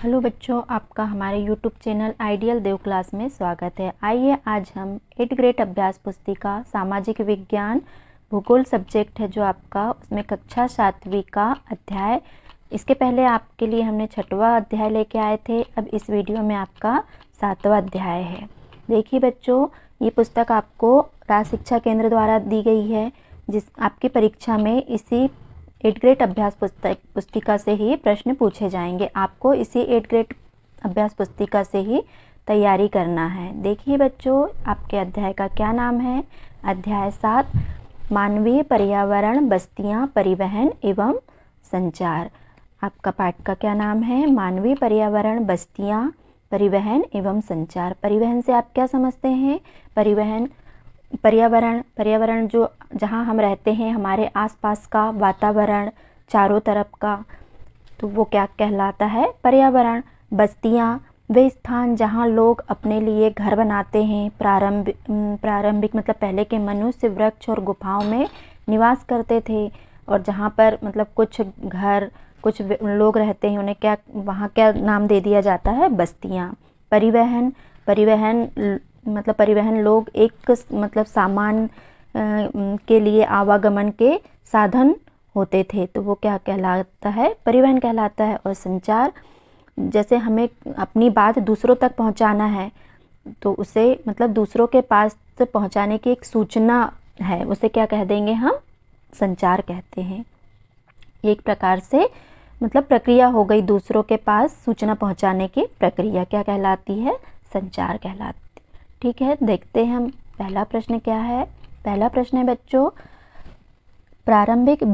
Hello बच्चों, आपका हमारे यूट्यूब चैनल आइडियल देव क्लास में स्वागत है। आइए आज हम 8th ग्रेड अभ्यास पुस्तिका सामाजिक विज्ञान भूगोल सब्जेक्ट है जो आपका, उसमें कक्षा 7वीं का अध्याय, इसके पहले आपके लिए हमने 6वां अध्याय लेके आए थे। अब इस वीडियो में आपका 7वां अध्याय है। देखिए बच्चों, ये पुस्तक आपको राज्य शिक्षा केंद्र द्वारा दी गई है, जिस आपकी परीक्षा में इसी 8th ग्रेड अभ्यास पुस्तिका से ही प्रश्न पूछे जाएंगे। आपको इसी 8th ग्रेड अभ्यास पुस्तिका से ही तैयारी करना है। देखिए बच्चों, आपके अध्याय का क्या नाम है? अध्याय 7, मानवीय पर्यावरण, बस्तियां, परिवहन एवं संचार। आपका पाठ का क्या नाम है? मानवीय पर्यावरण, बस्तियां, परिवहन एवं संचार। परिवहन से आप क्या समझते हैं? पर्यावरण जो जहाँ हम रहते हैं, हमारे आसपास का वातावरण, चारों तरफ का, तो वो क्या कहलाता है? पर्यावरण। बस्तियाँ, वे स्थान जहाँ लोग अपने लिए घर बनाते हैं। प्रारंभिक मतलब पहले के मनुष्य वृक्ष और गुफाओं में निवास करते थे, और जहाँ पर मतलब कुछ घर, कुछ लोग रहते हैं, उन्हें क्या, वहाँ क्या नाम दे दिया जाता है? बस्तियाँ। परिवहन मतलब परिवहन लोग एक मतलब सामान के लिए आवागमन के साधन होते थे, तो वो क्या कहलाता है? परिवहन कहलाता है। और संचार, जैसे हमें अपनी बात दूसरों तक पहुंचाना है, तो उसे मतलब दूसरों के पास पहुंचाने की एक सूचना है, उसे क्या कह देंगे हम? संचार कहते हैं। एक प्रकार से मतलब प्रक्रिया हो गई, दूसरों के पास सूचना पहुंचाने की प्रक्रिया क्या कहलाती है? संचार कहलाती। ठीक है, देखते हैं हम पहला प्रश्न क्या है। पहला प्रश्न है बच्चों, प्रारंभिक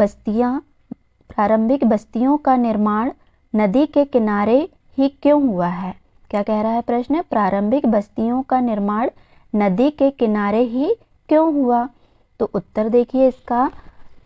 बस्तियों का निर्माण नदी के किनारे ही क्यों हुआ है? क्या कह रहा है प्रश्न? प्रारंभिक बस्तियों का निर्माण नदी के किनारे ही क्यों हुआ? तो उत्तर देखिए इसका,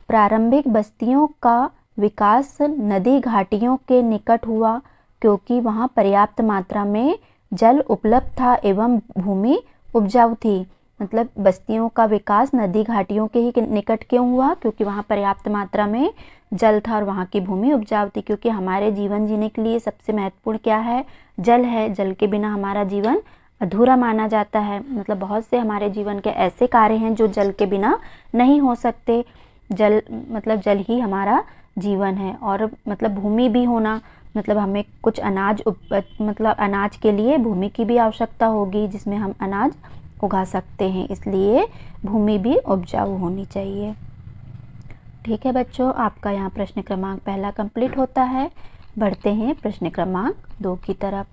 प्रारंभिक बस्तियों का विकास नदी घाटियों के निकट हुआ, क्योंकि वहाँ पर्याप्त मात्रा में जल उपलब्ध था एवं भूमि उपजाऊ थी। मतलब बस्तियों का विकास नदी घाटियों के ही निकट क्यों हुआ? क्योंकि वहाँ पर्याप्त मात्रा में जल था और वहाँ की भूमि उपजाऊ थी। क्योंकि हमारे जीवन जीने के लिए सबसे महत्वपूर्ण क्या है? जल है। जल के बिना हमारा जीवन अधूरा माना जाता है। मतलब बहुत से हमारे जीवन के ऐसे कार्य हैं जो जल के बिना नहीं हो सकते। जल मतलब जल ही हमारा जीवन है। और मतलब भूमि भी होना, मतलब हमें कुछ अनाज मतलब अनाज के लिए भूमि की भी आवश्यकता होगी, जिसमें हम अनाज उगा सकते हैं, इसलिए भूमि भी उपजाऊ होनी चाहिए। ठीक है बच्चों, आपका यहाँ प्रश्न क्रमांक पहला कंप्लीट होता है। बढ़ते हैं प्रश्न क्रमांक 2 की तरफ।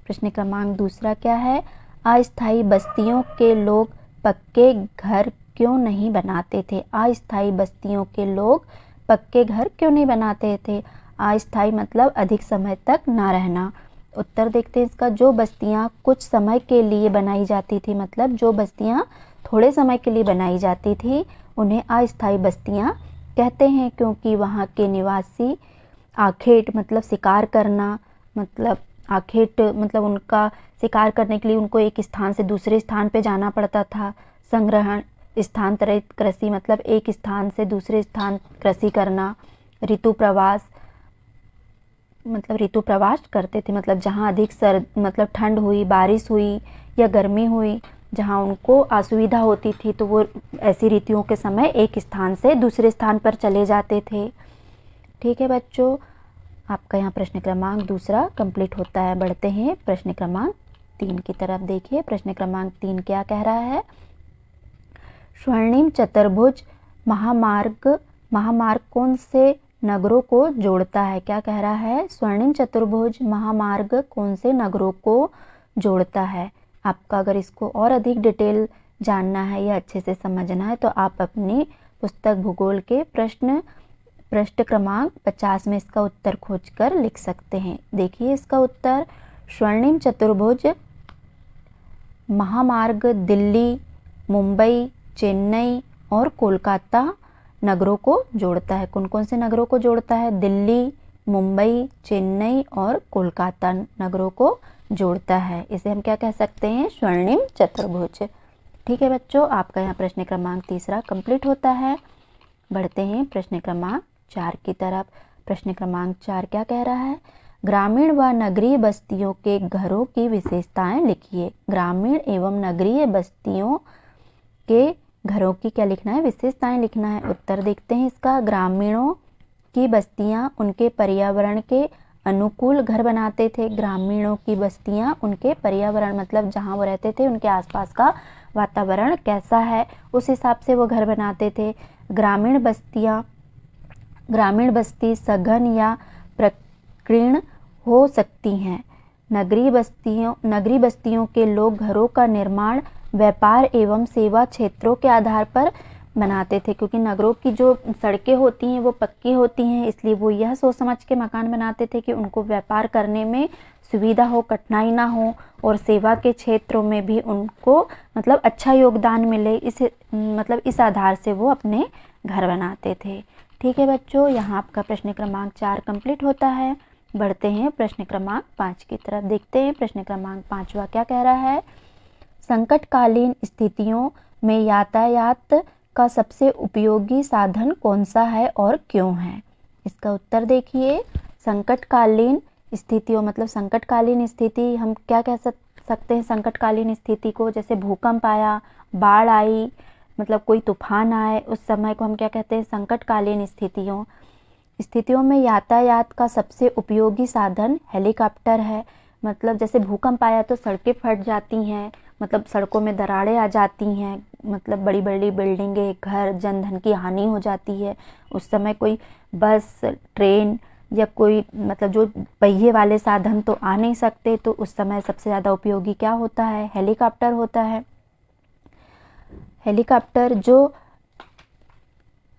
प्रश्न क्रमांक दूसरा क्या है? अस्थायी बस्तियों के लोग पक्के घर क्यों नहीं बनाते थे? अस्थायी बस्तियों के लोग पक्के घर क्यों नहीं बनाते थे? अस्थायी मतलब अधिक समय तक ना रहना। उत्तर देखते हैं इसका, जो बस्तियाँ कुछ समय के लिए बनाई जाती थी, मतलब जो बस्तियाँ थोड़े समय के लिए बनाई जाती थी, उन्हें अस्थायी बस्तियाँ कहते हैं। क्योंकि वहाँ के निवासी आखेट मतलब शिकार करना, मतलब आखेट मतलब उनका शिकार करने के लिए उनको एक स्थान से दूसरे स्थान पे जाना पड़ता था। संग्रहण, स्थानांतरित कृषि मतलब एक स्थान से दूसरे स्थान कृषि करना। ऋतु प्रवास मतलब ऋतु प्रवास करते थे, मतलब जहाँ अधिक मतलब ठंड हुई, बारिश हुई या गर्मी हुई, जहाँ उनको असुविधा होती थी, तो वो ऐसी ऋतुओं के समय एक स्थान से दूसरे स्थान पर चले जाते थे। ठीक है बच्चों, आपका यहाँ प्रश्न क्रमांक दूसरा कंप्लीट होता है। बढ़ते हैं प्रश्न क्रमांक 3 की तरफ। देखिए प्रश्न क्रमांक 3 क्या कह रहा है? स्वर्णिम चतुर्भुज महामार्ग कौन से नगरों को जोड़ता है? क्या कह रहा है? स्वर्णिम चतुर्भुज महामार्ग कौन से नगरों को जोड़ता है? आपका अगर इसको और अधिक डिटेल जानना है या अच्छे से समझना है, तो आप अपनी पुस्तक भूगोल के पृष्ठ क्रमांक 50 में इसका उत्तर खोजकर लिख सकते हैं। देखिए इसका उत्तर, स्वर्णिम चतुर्भुज महामार्ग दिल्ली, मुंबई, चेन्नई और कोलकाता नगरों को जोड़ता है। कौन कौन से नगरों को जोड़ता है? दिल्ली, मुंबई, चेन्नई और कोलकाता नगरों को जोड़ता है। इसे हम क्या कह सकते हैं? स्वर्णिम चतुर्भुज। ठीक है बच्चों, आपका यहाँ प्रश्न क्रमांक तीसरा कंप्लीट होता है। बढ़ते हैं प्रश्न क्रमांक 4 की तरफ। प्रश्न क्रमांक 4 क्या कह रहा है? ग्रामीण व नगरीय बस्तियों के घरों की विशेषताएं लिखिए। ग्रामीण एवं नगरीय बस्तियों के घरों की क्या लिखना है, विशेषताएं लिखना है। उत्तर देखते हैं इसका। ग्रामीणों की बस्तियां उनके पर्यावरण के अनुकूल घर बनाते थे। ग्रामीणों की बस्तियां उनके पर्यावरण मतलब जहां वो रहते थे उनके आसपास का वातावरण कैसा है उस हिसाब से वो घर बनाते थे। ग्रामीण बस्ती सघन या प्रकीर्ण हो सकती हैं। नगरीय बस्तियों के लोग घरों का निर्माण व्यापार एवं सेवा क्षेत्रों के आधार पर बनाते थे, क्योंकि नगरों की जो सड़कें होती हैं वो पक्की होती हैं, इसलिए वो यह सोच समझ के मकान बनाते थे कि उनको व्यापार करने में सुविधा हो, कठिनाई ना हो और सेवा के क्षेत्रों में भी उनको मतलब अच्छा योगदान मिले, इस आधार से वो अपने घर बनाते थे। ठीक है बच्चों, यहाँ आपका प्रश्न क्रमांक 4 कंप्लीट होता है। बढ़ते हैं प्रश्न क्रमांक 5 की तरफ। देखते हैं प्रश्न क्रमांक 5वां क्या कह रहा है। संकटकालीन स्थितियों में यातायात का सबसे उपयोगी साधन कौन सा है और क्यों है। इसका उत्तर देखिए। संकटकालीन स्थितियों मतलब संकटकालीन स्थिति हम क्या कह सकते हैं। संकटकालीन स्थिति को जैसे भूकंप आया, बाढ़ आई, मतलब कोई तूफान आए, उस समय को हम क्या कहते हैं, संकटकालीन स्थितियों में यातायात का सबसे उपयोगी साधन हेलीकॉप्टर है। मतलब जैसे भूकंप आया तो सड़कें फट जाती हैं, मतलब सड़कों में दरारें आ जाती हैं, मतलब बड़ी बड़ी बिल्डिंगें, घर, जनधन की हानि हो जाती है। उस समय कोई बस, ट्रेन या कोई मतलब जो पहिए वाले साधन तो आ नहीं सकते, तो उस समय सबसे ज़्यादा उपयोगी क्या होता है, हेलीकॉप्टर होता है। हेलीकॉप्टर जो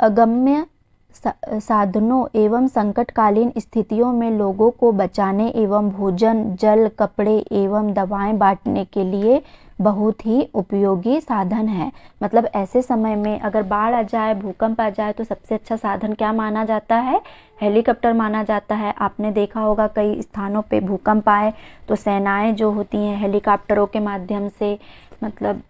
अगम्य साधनों एवं संकटकालीन स्थितियों में लोगों को बचाने एवं भोजन, जल, कपड़े एवं दवाएं बांटने के लिए बहुत ही उपयोगी साधन है। मतलब ऐसे समय में अगर बाढ़ आ जाए, भूकंप आ जाए तो सबसे अच्छा साधन क्या माना जाता है, हेलीकॉप्टर माना जाता है। आपने देखा होगा कई स्थानों पे भूकंप आए तो सेनाएं जो होती हैं हेलीकॉप्टरों के माध्यम से मतलब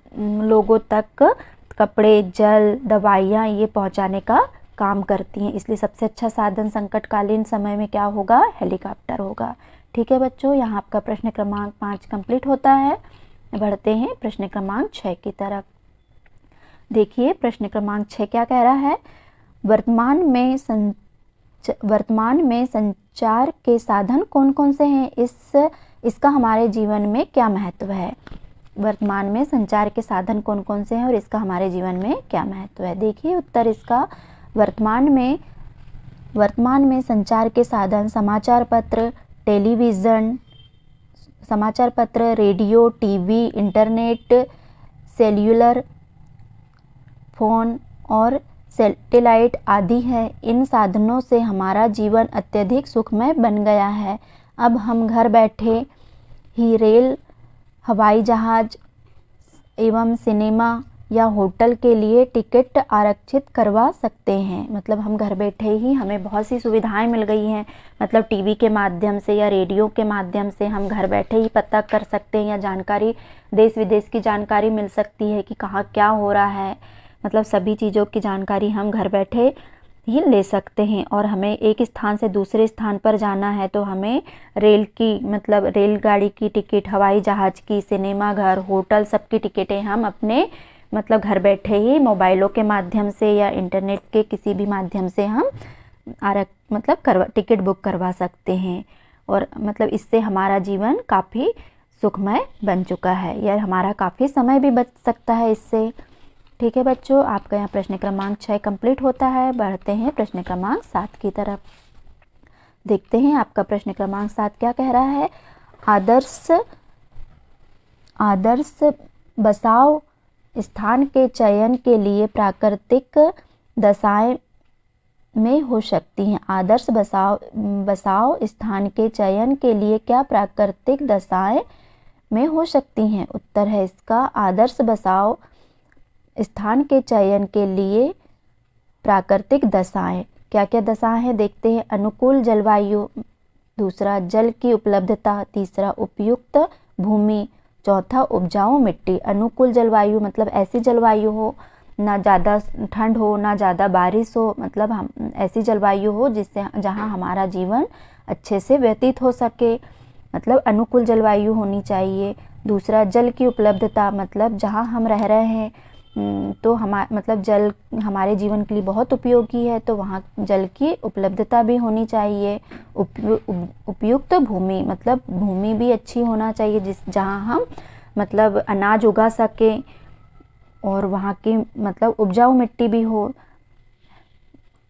लोगों तक कपड़े, जल, दवाइयाँ ये पहुँचाने का काम करती हैं। इसलिए सबसे अच्छा साधन संकटकालीन समय में क्या होगा, हेलीकॉप्टर होगा। ठीक है बच्चों, यहाँ आपका प्रश्न क्रमांक 5 कंप्लीट होता है। बढ़ते हैं प्रश्न क्रमांक 6 की तरफ। देखिए प्रश्न क्रमांक 6 क्या कह रहा है। वर्तमान में संचार के साधन कौन कौन से हैं, इसका हमारे जीवन में क्या महत्व है। वर्तमान में संचार के साधन कौन कौन से हैं और इसका हमारे जीवन में क्या महत्व है। देखिए उत्तर इसका। वर्तमान में संचार के साधन समाचार पत्र, टेलीविज़न, समाचार पत्र, radio, TV, internet, cellular phone और सैटेलाइट आदि है। इन साधनों से हमारा जीवन अत्यधिक सुखमय बन गया है। अब हम घर बैठे ही रेल, हवाई जहाज एवं सिनेमा या होटल के लिए टिकट आरक्षित करवा सकते हैं। मतलब हम घर बैठे ही हमें बहुत सी सुविधाएं मिल गई हैं। मतलब टीवी के माध्यम से या रेडियो के माध्यम से हम घर बैठे ही पता कर सकते हैं या जानकारी, देश विदेश की जानकारी मिल सकती है कि कहाँ क्या हो रहा है। मतलब सभी चीज़ों की जानकारी हम घर बैठे ही ले सकते हैं। और हमें एक स्थान से दूसरे स्थान पर जाना है तो हमें रेलगाड़ी की टिकट, हवाई जहाज़ की, सिनेमा घर, होटल, सबकी टिकटें हम अपने मतलब घर बैठे ही मोबाइलों के माध्यम से या इंटरनेट के किसी भी माध्यम से हम टिकट बुक करवा सकते हैं। और मतलब इससे हमारा जीवन काफ़ी सुखमय बन चुका है, या हमारा काफ़ी समय भी बच सकता है इससे। ठीक है बच्चों, आपका यहाँ प्रश्न क्रमांक 6 कंप्लीट होता है। बढ़ते हैं प्रश्न क्रमांक 7 की तरफ। देखते हैं आपका प्रश्न क्रमांक 7 क्या कह रहा है। आदर्श बसाव स्थान के चयन के लिए प्राकृतिक दशाएं में हो सकती हैं। आदर्श बसाव स्थान के चयन के लिए क्या प्राकृतिक दशाएं में हो सकती हैं। उत्तर है इसका। आदर्श बसाव स्थान के चयन के लिए प्राकृतिक दशाएं, क्या क्या दशाएं हैं देखते हैं। अनुकूल जलवायु, दूसरा जल की उपलब्धता, तीसरा उपयुक्त भूमि, चौथा उपजाऊ मिट्टी। अनुकूल जलवायु मतलब ऐसी जलवायु हो, ना ज़्यादा ठंड हो ना ज़्यादा बारिश हो, मतलब हम ऐसी जलवायु हो जिससे जहाँ हमारा जीवन अच्छे से व्यतीत हो सके, मतलब अनुकूल जलवायु होनी चाहिए। दूसरा, जल की उपलब्धता, मतलब जहाँ हम रह रहे हैं तो मतलब जल हमारे जीवन के लिए बहुत उपयोगी है, तो वहाँ जल की उपलब्धता भी होनी चाहिए। उपयुक्त भूमि, मतलब भूमि भी अच्छी होना चाहिए जहाँ हम मतलब अनाज उगा सकें, और वहाँ की मतलब उपजाऊ मिट्टी भी हो।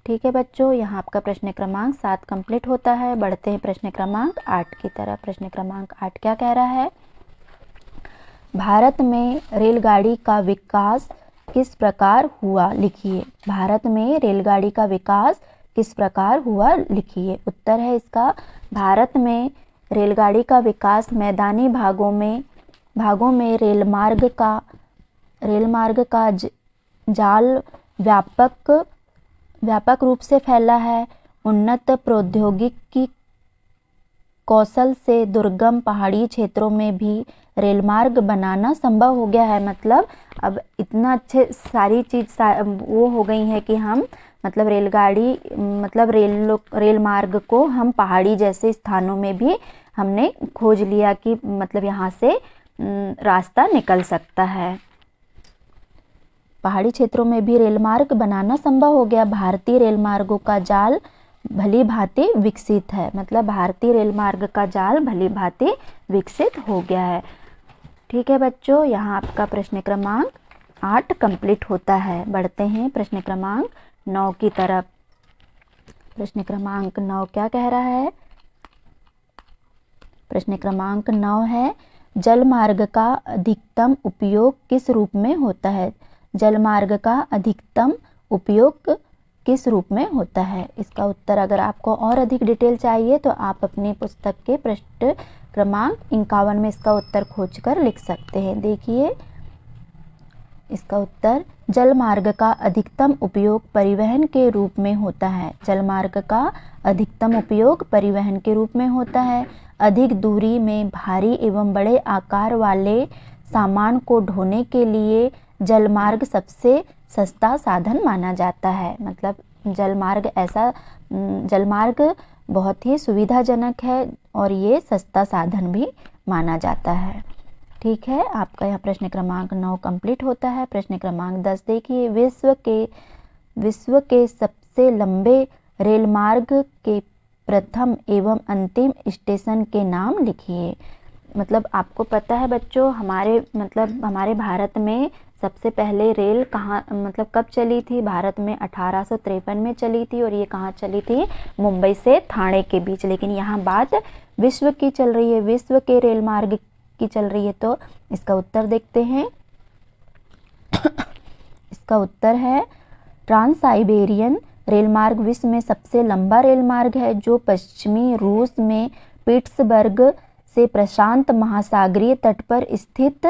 ठीक है बच्चों, यहाँ आपका प्रश्न क्रमांक 7 कंप्लीट होता है। बढ़ते हैं प्रश्न क्रमांक 8 की तरफ। प्रश्न क्रमांक 8 क्या कह रहा है? भारत में रेलगाड़ी का विकास किस प्रकार हुआ, लिखिए। भारत में रेलगाड़ी का विकास किस प्रकार हुआ, लिखिए। उत्तर है इसका, भारत में रेलगाड़ी का विकास मैदानी भागों में रेलमार्ग का जाल व्यापक रूप से फैला है। उन्नत प्रौद्योगिकी कौशल से दुर्गम पहाड़ी क्षेत्रों में भी रेलमार्ग बनाना संभव हो गया है। मतलब अब इतना अच्छे सारी चीज़ वो हो गई है कि हम मतलब रेलगाड़ी मतलब रेल मार्ग को हम पहाड़ी जैसे स्थानों में भी हमने खोज लिया कि मतलब यहाँ से रास्ता निकल सकता है। पहाड़ी क्षेत्रों में भी रेलमार्ग बनाना संभव हो गया। भारतीय रेलमार्गों का जाल भली भांति विकसित है, मतलब भारतीय रेलमार्ग का जाल भली भांति विकसित हो गया है। ठीक है बच्चों, यहाँ आपका प्रश्न क्रमांक 8 कंप्लीट होता है। बढ़ते हैं प्रश्न क्रमांक 9 की तरफ। प्रश्न क्रमांक 9 क्या कह रहा है? प्रश्न क्रमांक 9 है, जलमार्ग का अधिकतम उपयोग किस रूप में होता है? जलमार्ग का अधिकतम उपयोग किस रूप में होता है? इसका उत्तर अगर आपको और अधिक डिटेल चाहिए तो आप अपनी पुस्तक के पृष्ठ क्रमांक 51 में इसका उत्तर खोजकर लिख सकते हैं। देखिए इसका उत्तर, जलमार्ग का अधिकतम उपयोग परिवहन के रूप में होता है। जलमार्ग का अधिकतम उपयोग परिवहन के रूप में होता है। अधिक दूरी में भारी एवं बड़े आकार वाले सामान को ढोने के लिए जलमार्ग सबसे सस्ता साधन माना जाता है। मतलब जलमार्ग बहुत ही सुविधाजनक है और ये सस्ता साधन भी माना जाता है। ठीक है, आपका यहाँ प्रश्न क्रमांक 9 कंप्लीट होता है। प्रश्न क्रमांक 10 देखिए, विश्व के सबसे लंबे रेलमार्ग के प्रथम एवं अंतिम स्टेशन के नाम लिखिए। मतलब आपको पता है बच्चों, हमारे भारत में सबसे पहले रेल कब चली थी? भारत में 1853 में चली थी, और ये कहाँ चली थी? मुंबई से ठाणे के बीच। लेकिन यहाँ बात विश्व की चल रही है, विश्व के रेल मार्ग की चल रही है, तो इसका उत्तर देखते हैं। इसका उत्तर है, ट्रांस साइबेरियन रेलमार्ग विश्व में सबसे लंबा रेलमार्ग है, जो पश्चिमी रूस में पिट्सबर्ग से प्रशांत महासागरीय तट पर स्थित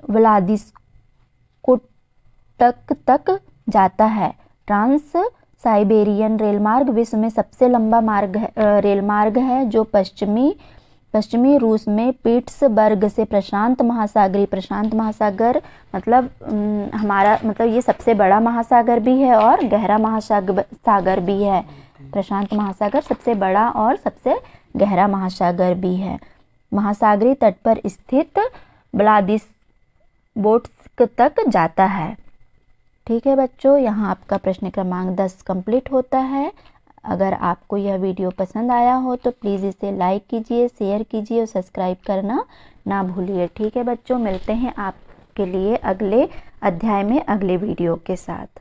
व्लादिवोस्तोक तक जाता है। ट्रांस साइबेरियन रेलमार्ग विश्व में सबसे लंबा रेलमार्ग है, जो पश्चिमी रूस में पिट्सबर्ग से प्रशांत महासागर ये सबसे बड़ा महासागर भी है और गहरा महासागर भी है। प्रशांत महासागर सबसे बड़ा और सबसे गहरा महासागर भी है। महासागरीय तट पर स्थित व्लादिवोस्तोक तक जाता है। ठीक है बच्चों, यहाँ आपका प्रश्न क्रमांक 10 कंप्लीट होता है। अगर आपको यह वीडियो पसंद आया हो तो प्लीज़ इसे लाइक कीजिए, शेयर कीजिए और सब्सक्राइब करना ना भूलिए। ठीक है बच्चों, मिलते हैं आपके लिए अगले अध्याय में अगले वीडियो के साथ।